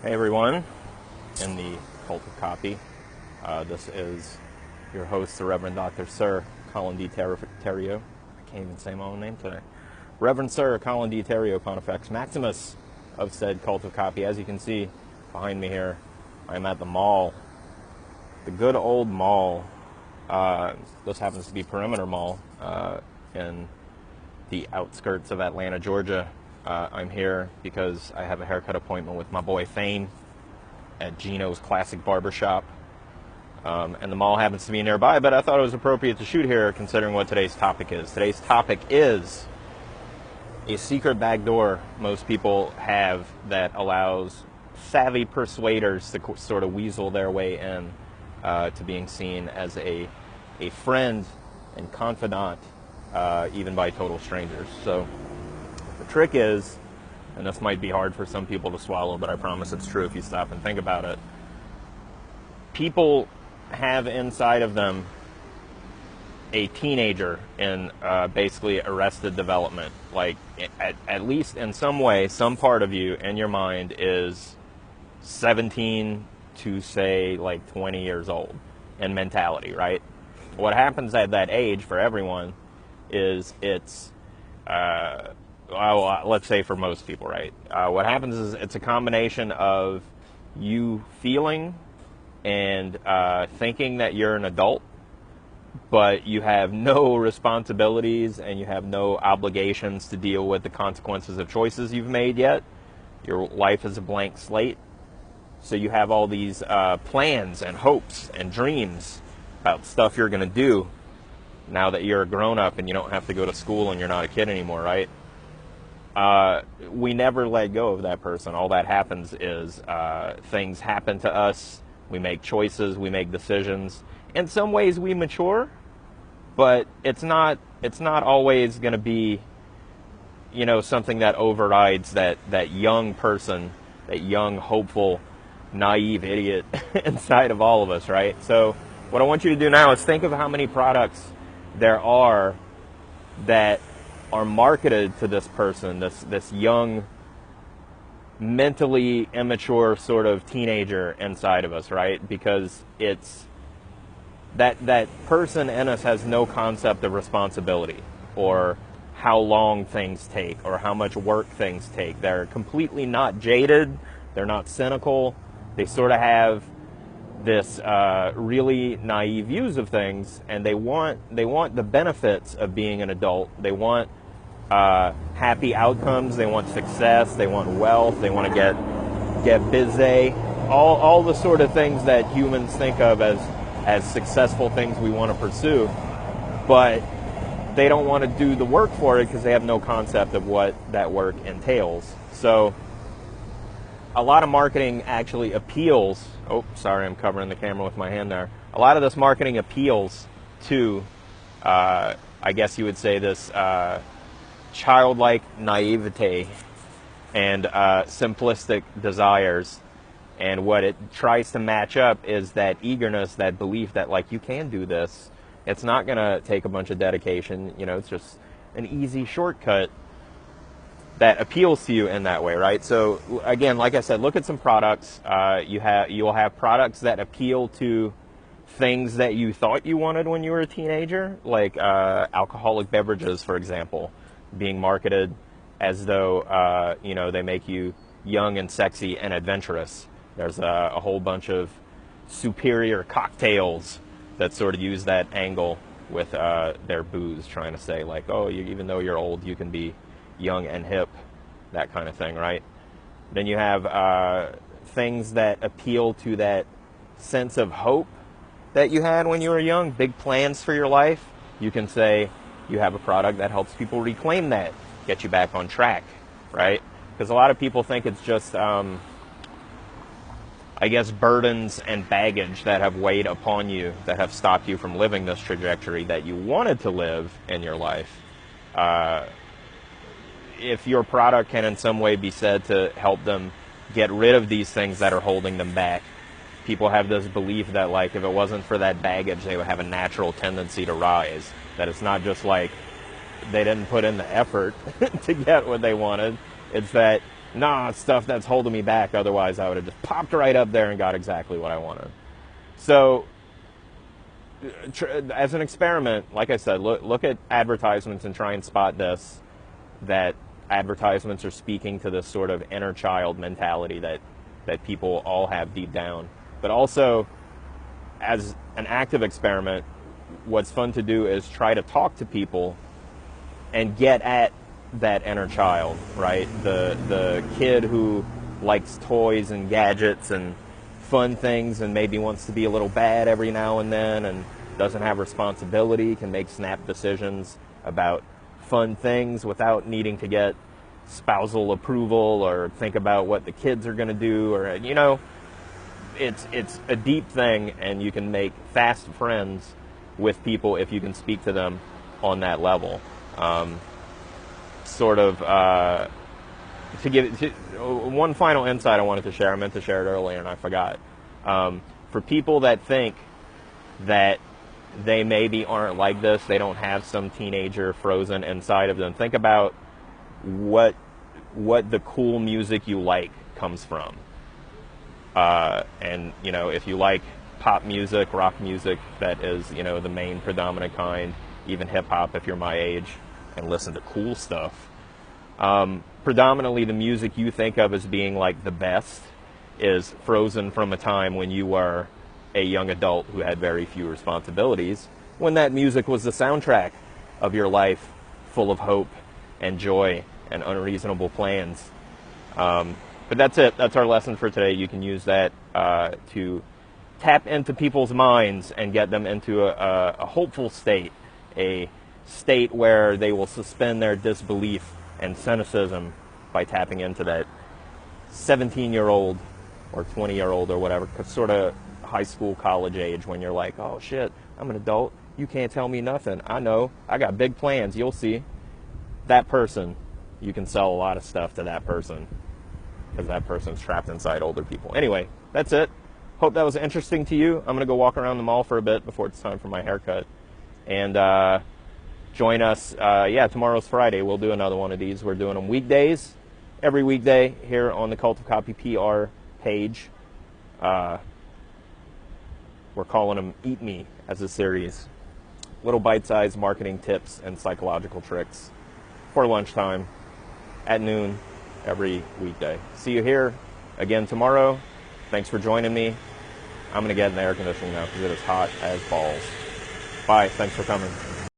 Hey everyone, in the Cult of Copy. This is your host, the Reverend Dr. Sir Colin D. Terrio. I can't even say my own name today. Reverend Sir Colin D. Terrio, Pontifex Maximus of said Cult of Copy. As you can see behind me here, I'm at the mall. The good old mall. This happens to be Perimeter Mall in the outskirts of Atlanta, Georgia. I'm here because I have a haircut appointment with my boy Thane at Gino's Classic Barbershop. And the mall happens to be nearby, but I thought it was appropriate to shoot here considering what today's topic is. Today's topic is a secret back door most people have that allows savvy persuaders to sort of weasel their way in to being seen as a friend and confidant, even by total strangers. So the trick is, and this might be hard for some people to swallow, but I promise it's true if you stop and think about it. People have inside of them a teenager in basically arrested development. Like, at least in some way, some part of you in your mind is 17 to, say, like 20 years old in mentality, right? What happens at that age for everyone is it's let's say for most people, right? What happens is it's a combination of you feeling and thinking that you're an adult, but you have no responsibilities and you have no obligations to deal with the consequences of choices you've made yet. Your life is a blank slate. So you have all these plans and hopes and dreams about stuff you're going to do now that you're a grown-up and you don't have to go to school and you're not a kid anymore, right? We never let go of that person. All that happens is things happen to us. We make choices. We make decisions. In some ways, we mature, but it's not always going to be, something that overrides that young person, that young, hopeful, naive idiot inside of all of us, right? So what I want you to do now is think of how many products there are that are marketed to this person, this young, mentally immature sort of teenager inside of us, right? Because it's that person in us has no concept of responsibility or how long things take or how much work things take. They're completely not jaded. They're not cynical. They sort of have this really naive views of things, and they want the benefits of being an adult. They want happy outcomes. They want success. They want wealth. They want to get busy. All the sort of things that humans think of as successful things we want to pursue, but they don't want to do the work for it because they have no concept of what that work entails. So a lot of marketing actually appeals. Oh, sorry, I'm covering the camera with my hand there. A lot of this marketing appeals to, I guess you would say, this childlike naivete and simplistic desires. And what it tries to match up is that eagerness, that belief that, like, you can do this. It's not going to take a bunch of dedication. It's just an easy shortcut that appeals to you in that way, right? So again, like I said, look at some products. You'll have products that appeal to things that you thought you wanted when you were a teenager, like alcoholic beverages, for example, being marketed as though they make you young and sexy and adventurous. There's a whole bunch of superior cocktails that sort of use that angle with their booze, trying to say, like, oh, even though you're old, you can be young and hip, that kind of thing, right? Then you have things that appeal to that sense of hope that you had when you were young, big plans for your life. You can say you have a product that helps people reclaim that, get you back on track, right? Because a lot of people think it's just, burdens and baggage that have weighed upon you, that have stopped you from living this trajectory that you wanted to live in your life. If your product can in some way be said to help them get rid of these things that are holding them back, people have this belief that, like, if it wasn't for that baggage, they would have a natural tendency to rise. That it's not just like they didn't put in the effort to get what they wanted. It's that nah, stuff that's holding me back. Otherwise, I would have just popped right up there and got exactly what I wanted. So, as an experiment, like I said, look at advertisements and try and spot this, that advertisements are speaking to this sort of inner child mentality that people all have deep down. But also, as an active experiment, what's fun to do is try to talk to people and get at that inner child, right? The kid who likes toys and gadgets and fun things and maybe wants to be a little bad every now and then and doesn't have responsibility, can make snap decisions about fun things without needing to get spousal approval or think about what the kids are going to do, or, you know, it's a deep thing, and you can make fast friends with people if you can speak to them on that level. To give one final insight I wanted to share, I meant to share it earlier and I forgot. For people that think that they maybe aren't like this, they don't have some teenager frozen inside of them, think about what the cool music you like comes from. And, you know, if you like pop music, rock music, that is, you know, the main predominant kind, even hip-hop if you're my age, and listen to cool stuff. Predominantly the music you think of as being like the best is frozen from a time when you were a young adult who had very few responsibilities, when that music was the soundtrack of your life, full of hope and joy and unreasonable plans. But that's it. That's our lesson for today. You can use that to tap into people's minds and get them into a hopeful state, a state where they will suspend their disbelief and cynicism by tapping into that 17-year-old or 20-year-old or whatever, sort of high school, college age, when you're like, oh shit, I'm an adult, you can't tell me nothing, I know, I got big plans, you'll see. That person, you can sell a lot of stuff to that person, because that person's trapped inside older people. Anyway, that's it. Hope that was interesting to you. I'm going to go walk around the mall for a bit before it's time for my haircut. And join us. Tomorrow's Friday. We'll do another one of these. We're doing them weekdays, every weekday here on the Cult of Copy PR page. We're calling them Eat Me as a series. Little bite-sized marketing tips and psychological tricks for lunchtime at noon every weekday. See you here again tomorrow. Thanks for joining me. I'm going to get in the air conditioning now because it is hot as balls. Bye. Thanks for coming.